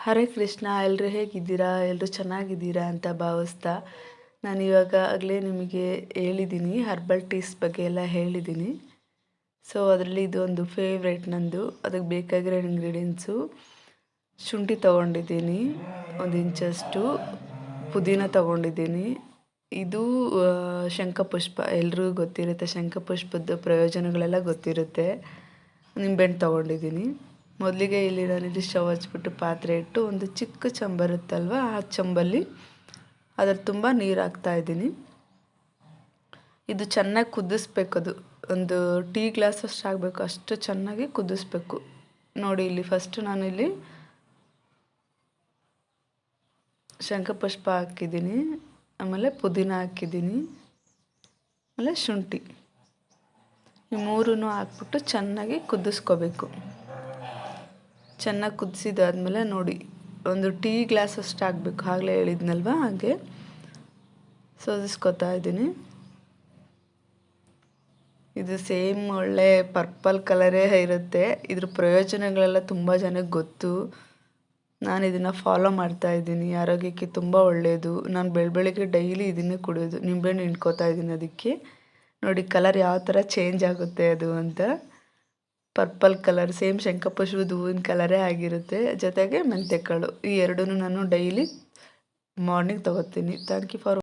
ಹರೇ ಕೃಷ್ಣ. ಎಲ್ಲರೂ ಹೇಗಿದ್ದೀರಾ? ಎಲ್ಲರೂ ಚೆನ್ನಾಗಿದ್ದೀರಾ ಅಂತ ಭಾವಿಸ್ತಾ ನಾನಿವಾಗ ಆಗಲೇ ನಿಮಗೆ ಹೇಳಿದ್ದೀನಿ, ಹರ್ಬಲ್ ಟೀಸ್ ಬಗ್ಗೆ ಎಲ್ಲ ಹೇಳಿದ್ದೀನಿ. ಸೊ ಅದರಲ್ಲಿ ಇದೊಂದು ಫೇವ್ರೇಟ್ ನಂದು. ಅದಕ್ಕೆ ಬೇಕಾಗಿರೋ ಇಂಗ್ರೀಡಿಯೆಂಟ್ಸು: ಶುಂಠಿ ತೊಗೊಂಡಿದ್ದೀನಿ, 1 ಇಂಚಷ್ಟು ಪುದೀನ ತೊಗೊಂಡಿದ್ದೀನಿ. ಇದು ಶಂಖಪುಷ್ಪ, ಎಲ್ರಿಗೂ ಗೊತ್ತಿರುತ್ತೆ. ಶಂಖಪುಷ್ಪದ ಪ್ರಯೋಜನಗಳೆಲ್ಲ ಗೊತ್ತಿರುತ್ತೆ. ನಿಂಬೆಹಣ್ಣು ತೊಗೊಂಡಿದ್ದೀನಿ. ಮೊದಲಿಗೆ ಇಲ್ಲಿ ನಾನಿಲ್ಲಿ ಸ್ಟವ್ ಹಚ್ಬಿಟ್ಟು ಪಾತ್ರೆ ಇಟ್ಟು ಒಂದು ಚಿಕ್ಕ ಚಂಬು ಬರುತ್ತಲ್ವ, ಆ ಚಂಬಲ್ಲಿ ಅದ್ರ ತುಂಬ ನೀರು ಹಾಕ್ತಾಯಿದ್ದೀನಿ. ಇದು ಚೆನ್ನಾಗಿ ಕುದಿಸ್ಬೇಕು. ಅದು ಒಂದು ಟೀ ಗ್ಲಾಸ್ ಅಷ್ಟು ಆಗಬೇಕು, ಅಷ್ಟು ಚೆನ್ನಾಗಿ ಕುದಿಸ್ಬೇಕು. ನೋಡಿ, ಇಲ್ಲಿ ಫಸ್ಟು ನಾನಿಲ್ಲಿ ಶಂಖಪುಷ್ಪ ಹಾಕಿದ್ದೀನಿ, ಆಮೇಲೆ ಪುದೀನ ಹಾಕಿದ್ದೀನಿ, ಆಮೇಲೆ ಶುಂಠಿ, ಈ ಮೂರನ್ನು ಹಾಕ್ಬಿಟ್ಟು ಚೆನ್ನಾಗಿ ಕುದಿಸ್ಕೋಬೇಕು. ಚೆನ್ನಾಗಿ ಕುದಿಸಿದಾದ್ಮೇಲೆ ನೋಡಿ, ಒಂದು ಟೀ ಗ್ಲಾಸ್ ಅಷ್ಟು ಆಗಬೇಕು. ಆಗಲೇ ಹೇಳಿದ್ನಲ್ವ, ಹಾಗೆ ಸೋದಿಸ್ಕೊತಾ ಇದ್ದೀನಿ. ಇದು ಸೇಮ್ ಒಳ್ಳೆ ಪರ್ಪಲ್ ಕಲರೇ ಇರುತ್ತೆ. ಇದ್ರ ಪ್ರಯೋಜನಗಳೆಲ್ಲ ತುಂಬ ಜನಕ್ಕೆ ಗೊತ್ತು. ನಾನು ಇದನ್ನು ಫಾಲೋ ಮಾಡ್ತಾ ಇದ್ದೀನಿ. ಆರೋಗ್ಯಕ್ಕೆ ತುಂಬ ಒಳ್ಳೆಯದು. ನಾನು ಬೆಳಗ್ಗೆ ಡೈಲಿ ಇದನ್ನೇ ಕುಡಿಯೋದು. ನಿಂಬೆಹಣ್ಣು ಹಿಂಡ್ಕೋತಾ ಇದ್ದೀನಿ. ಅದಕ್ಕೆ ನೋಡಿ ಕಲರ್ ಯಾವ ಥರ ಚೇಂಜ್ ಆಗುತ್ತೆ ಅದು ಅಂತ. ಪರ್ಪಲ್ ಕಲರ್, ಸೇಮ್ ಶಂಖಪುಷ್ಪದ ಹೂವಿನ ಕಲರೇ ಆಗಿರುತ್ತೆ. ಜೊತೆಗೆ ಮೆಂತ್ಯಕಾಳು, ಈ ಎರಡನ್ನೂ ನಾನು ಡೈಲಿ ಮಾರ್ನಿಂಗ್ ತೊಗೋತೀನಿ. Thank you for